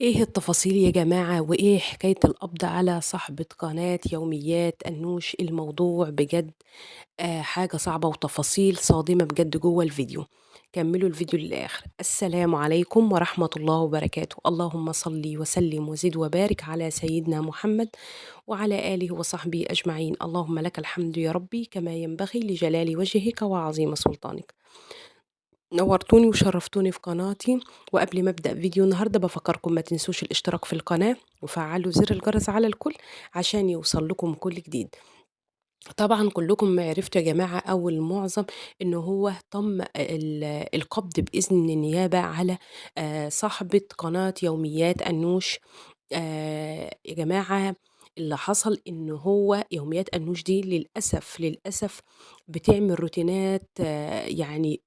ايه التفاصيل يا جماعة، وايه حكاية القبض على صاحبة قناة يوميات أنوش؟ الموضوع بجد حاجة صعبة وتفاصيل صادمة بجد جوه الفيديو. كملوا الفيديو للآخر. السلام عليكم ورحمة الله وبركاته. اللهم صل وسلم وزد وبارك على سيدنا محمد وعلى آله وصحبه أجمعين. اللهم لك الحمد يا ربي كما ينبغي لجلال وجهك وعظيم سلطانك. نورتوني وشرفتوني في قناتي. وقبل ما أبدأ فيديو النهاردة بفكركم ما تنسوش الاشتراك في القناة وفعلوا زر الجرس على الكل عشان يوصل لكم كل جديد. طبعا كلكم عرفتوا يا جماعة أو المعظم إن هو تم القبض بإذن من النيابة على صاحبة قناة يوميات أنوش. يا جماعة، اللي حصل إن هو يوميات أنوش دي للأسف بتعمل روتينات، يعني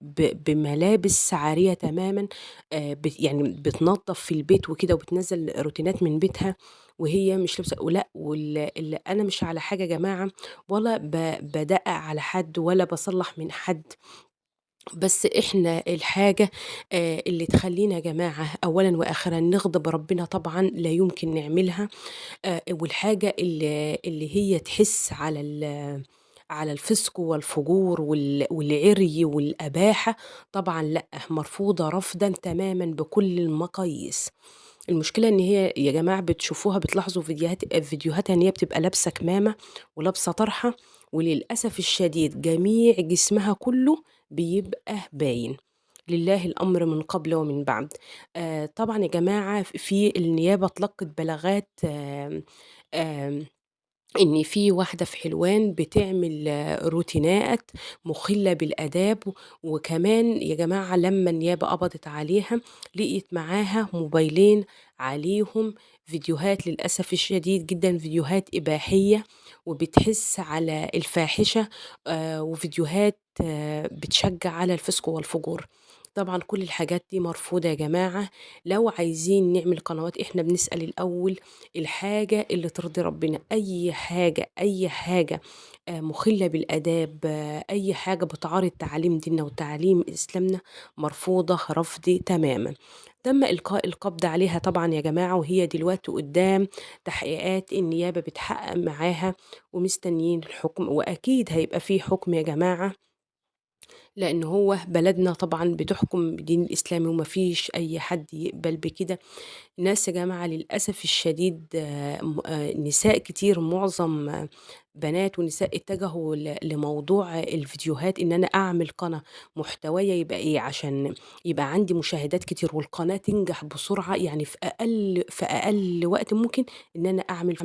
بملابس عارية تماما. يعني بتنظف في البيت وكده وبتنزل روتينات من بيتها وهي مش لابسة. ولا واللي أنا مش على حاجة يا جماعة، ولا بدقق على حد ولا بصلح من حد. بس إحنا الحاجة اللي تخلّينا يا جماعة أولًا وآخرًا نغضب ربنا طبعًا لا يمكن نعملها. والحاجة اللي هي تحِس على الفسق والفجور والعِري والأباحة، طبعًا لأ، مرفوضة رفضًا تمامًا بكل المقاييس. المشكلة إن هي يا جماعة بتشوفوها بتلاحظوا فيديوهاتها إن هي بتبقى لابسة كمامة ولابسة طرحة، وللأسف الشديد جميع جسمها كُلّه بيبقى باين. لله الأمر من قبل ومن بعد. طبعًا يا جماعة في النيابة اتلقت بلاغات، آمم إن في واحدة في حلوان بتعمل روتينات مخلة بالآداب. وكمان يا جماعة لما النيابة قبضت عليها لقيت معاها موبايلين عليهم فيديوهات، للأسف الشديد جدا فيديوهات إباحية وبتحس على الفاحشة، وفيديوهات بتشجع على الفسق والفجور. طبعا كل الحاجات دي مرفوضة يا جماعة. لو عايزين نعمل قنوات احنا بنسأل الأول الحاجة اللي ترضي ربنا. أي حاجة مخلة بالآداب، أي حاجة بتعارض تعاليم ديننا وتعاليم إسلامنا مرفوضة رفض تماما. تم إلقاء القبض عليها طبعا يا جماعة، وهي دلوقتي قدام تحقيقات النيابة بتحقق معاها ومستنيين الحكم، وأكيد هيبقى فيه حكم يا جماعة، لأن هو بلدنا طبعا بتحكم بدين الإسلامي ومفيش أي حد يقبل بكده. ناس يا جماعة للأسف الشديد، نساء كتير، معظم بنات ونساء اتجهوا لموضوع الفيديوهات، إن أنا أعمل قناة محتوية يبقى إيه عشان يبقى عندي مشاهدات كتير والقناة تنجح بسرعة، يعني في أقل وقت ممكن إن أنا أعمل